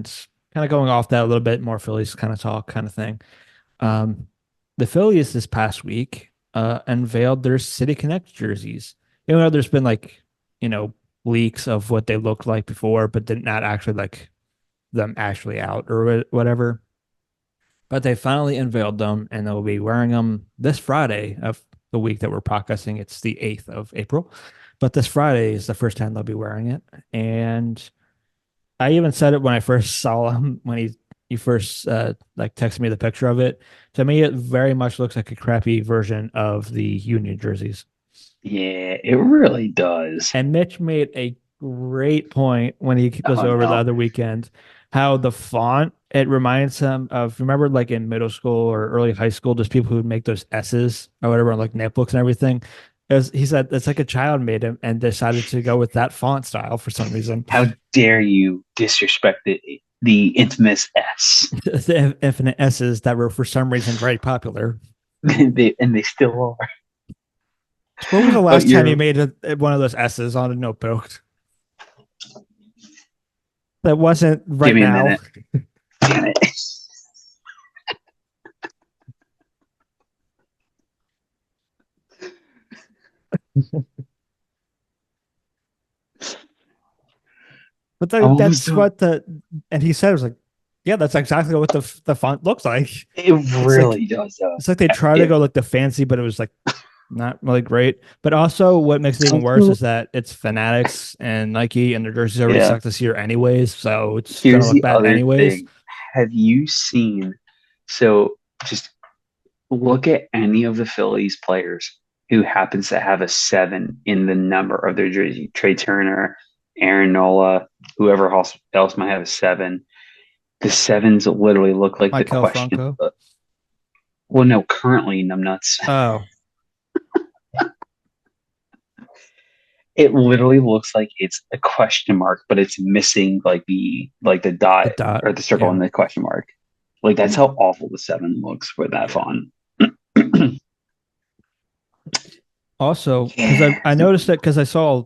it's kind of going off that a little bit more Phillies kind of talk kind of thing. Um, the Phillies this past week unveiled their City Connect jerseys. Even though there's been like, you know, leaks of what they looked like before, but did not actually like them actually out or whatever. But they finally unveiled them, and they'll be wearing them this Friday of the week that we're podcasting. It's the 8th of April, but this Friday is the first time they'll be wearing it. And I even said it when I first saw him when he first like texted me the picture of it. To me, it very much looks like a crappy version of the Union jerseys. Yeah, it really does. And Mitch made a great point when he was Oh over the no. other weekend, how the font it reminds him of remember like in middle school or early high school, just people who would make those S's or whatever on like notebooks and everything. He said it's like a child made him and decided to go with that font style for some reason. How dare you disrespect the infamous S? The infinite S's that were for some reason very popular. And they still When was the are. But last time you you're made one of those S's on a notebook? That wasn't give right me a now. minute. Damn it. But I'm almost that's done. what and he said it was like, yeah, that's exactly what the font looks like. It It's like really does though. it's like they try to It go like the fancy, but it was like not really great. But also, what makes it even worse also is that it's Fanatics and Nike, and their jerseys already yeah. suck this year anyways, so it's gonna Here's look the bad other anyways. thing. Have you seen so just look at any of the Phillies players who happens to have a seven in the number of their jersey. Trey Turner, Aaron Nola, whoever else might have a seven. The sevens literally look like the Michael question. Franco. Well, no, currently numbnuts. Oh, It literally looks like it's a question mark, but it's missing like the the dot dot. or the circle Yeah. and the question mark. Like that's how awful the seven looks for that Yeah. font. Also, because Yeah. I noticed it because I saw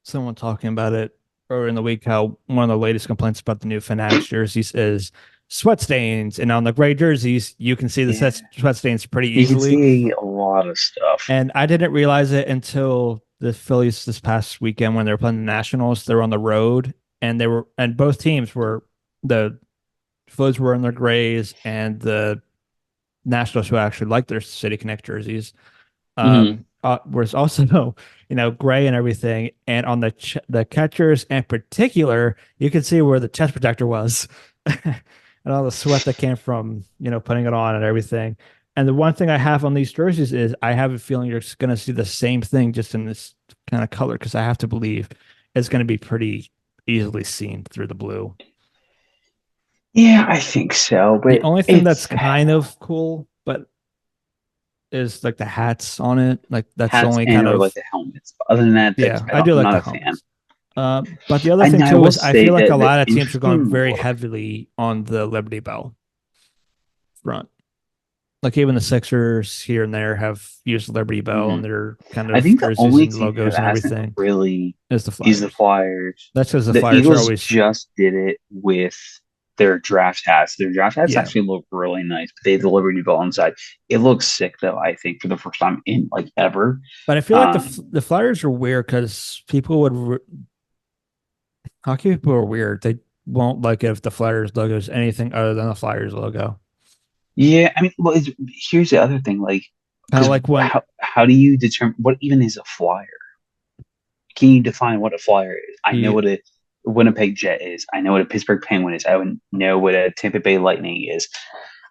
someone talking about it earlier in the week how one of the latest complaints about the new Fanatics jerseys is sweat stains, and on the gray jerseys you can see the Yeah. sweat stains pretty You can easily. see a lot of stuff. And I didn't realize it until the Phillies this past weekend when they were playing the Nationals. They were on the road, and both teams were the Phillies were in their grays, and the Nationals who actually like their City Connect jerseys Hmm. was also gray and everything. And on the catchers in particular, you could see where the chest protector was, and all the sweat that came from putting it on and everything. And the one thing I have on these jerseys is I have a feeling you're going to see the same thing just in this kind of color because I have to believe it's going to be pretty easily seen through the blue. Yeah, I think so, The but only thing that's it's kind of cool, but is like the hats on it. Like that's the hats only and kind or like of the helmets. But other than that, yeah, I do I'm like not the a fan. helmets. But the other thing And I too will is I say feel like that a the lot of teams are going interesting very look. heavily on the Liberty Bell front. Like even the Sixers here and there have used Liberty Bell Mhm. on their kind I of think the jerseys only and team who logos and hasn't everything really is the is the Flyers. Flyers. That's because the The Flyers are Eagles always just did it with their draft hats. Their draft hats yeah. actually look really nice, but they have the Liberty Bell inside. It looks sick though, I think, for the first time in like ever. But I feel like Um, the Flyers are weird because hockey people are weird. They won't like it if the Flyers logo is anything other than the Flyers logo. yeah, I mean, well, here's the other thing, like, Kind of because like when how do you determine what even is a flyer? Can you define what a flyer is? I know you what a Winnipeg Jet is. I know what a Pittsburgh Penguin is. I would know what a Tampa Bay Lightning is.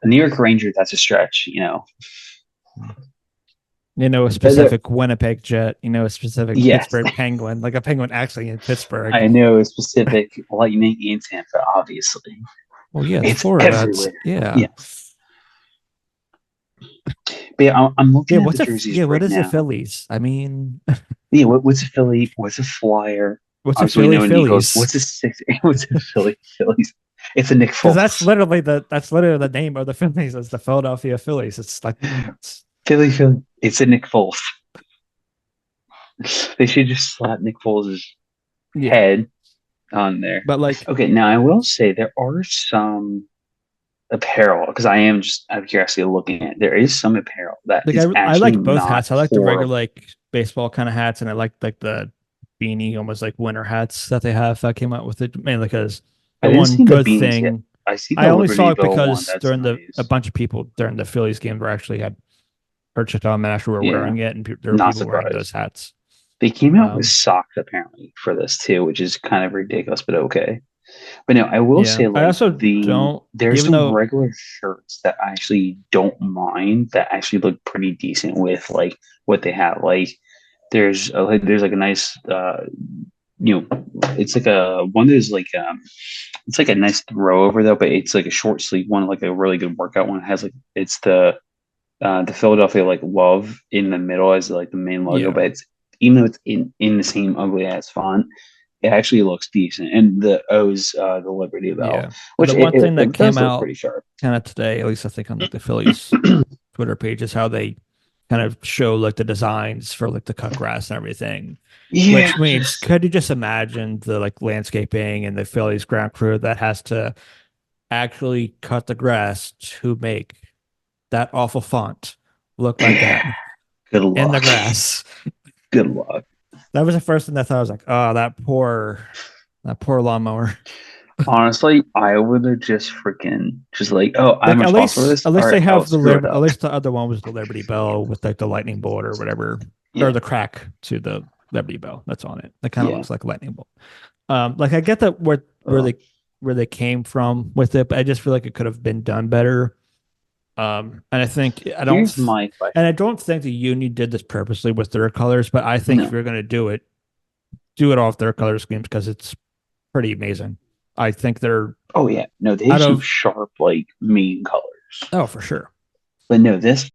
A New York Ranger, that's a stretch, you know. a But specific Winnipeg Jet, a specific yes, Pittsburgh Penguin, like a penguin actually in Pittsburgh. I know a specific Lightning in Tampa, obviously. Well, yeah, it's It's Florida. It's everywhere. yeah. Yeah. But yeah, I'm Yeah, looking at the jerseys what right is the now. Phillies? I mean, Yeah, what's a Philly? What's a Flyer? what's a Obviously, we Philly know an Eagles. Phillies? What's a six? What's a Phillies? It's a Nick Because that's Foles. literally the name of the Phillies is the Philadelphia Phillies. It's like it's, Philly. It's a Nick Foles. They should just slap Nick Foles' yeah. head on there. But like, Okay, now I will say there are some apparel because I am just out of curiosity looking at. There is some apparel that like is I actually like both not hats. I like the regular horrible. like baseball kind of hats, and I like the beanie, almost like winter hats that they have that came out with it. Mainly because I the didn't one see the good beanies yet. thing I see I the only saw Liberty it Bell one. because That's during the a nice. bunch of people during the Phillies game were actually had purchased them and actually were Yeah, wearing it, and there were not people wearing those surprised. hats. They came out with Um, socks apparently for this too, which is kind of ridiculous, but okay. But no, I will yeah, say I like also don't, there's even some though, regular shirts that I actually don't mind that actually look pretty decent with like what they have. Like there's like a nice it's like a one that is like it's like a nice throw over though, but it's like a short sleeve one, like a really good workout one. It has like it's the Philadelphia like love in the middle as like the main logo, yeah, but it's even though it's in the same ugly ass font, it actually looks decent. And the O's the Liberty Bell, yeah. which The one thing that it came does look out pretty sharp. kind of today, at least I think on like the Phillies Twitter page, is how they kind of show like the designs for like the cut grass and everything. Yeah, Which means, just could you just imagine the like landscaping and the Phillies ground crew that has to actually cut the grass to make that awful font look like that good in the luck. grass? Good luck. That was the first thing I thought. I was like, oh, that poor lawnmower. Honestly, I would have just freaking just like, oh, I'm Like responsible for this. at All least they right, I'll have the screw it At up. least the other one was the Liberty Bell with like the lightning bolt or whatever, or Yeah, the crack to the Liberty Bell that's on it. That kind of yeah. looks like a lightning bolt. Like I get that Oh, where they came from with it, but I just feel like it could have been done better. And here's my I question. don't think the union did this purposely with their colors, but I think if No. you're going to do it off their color schemes because it's pretty amazing. I think they're Oh yeah, no, they have out some of sharp like mean colors. oh for sure. But no, this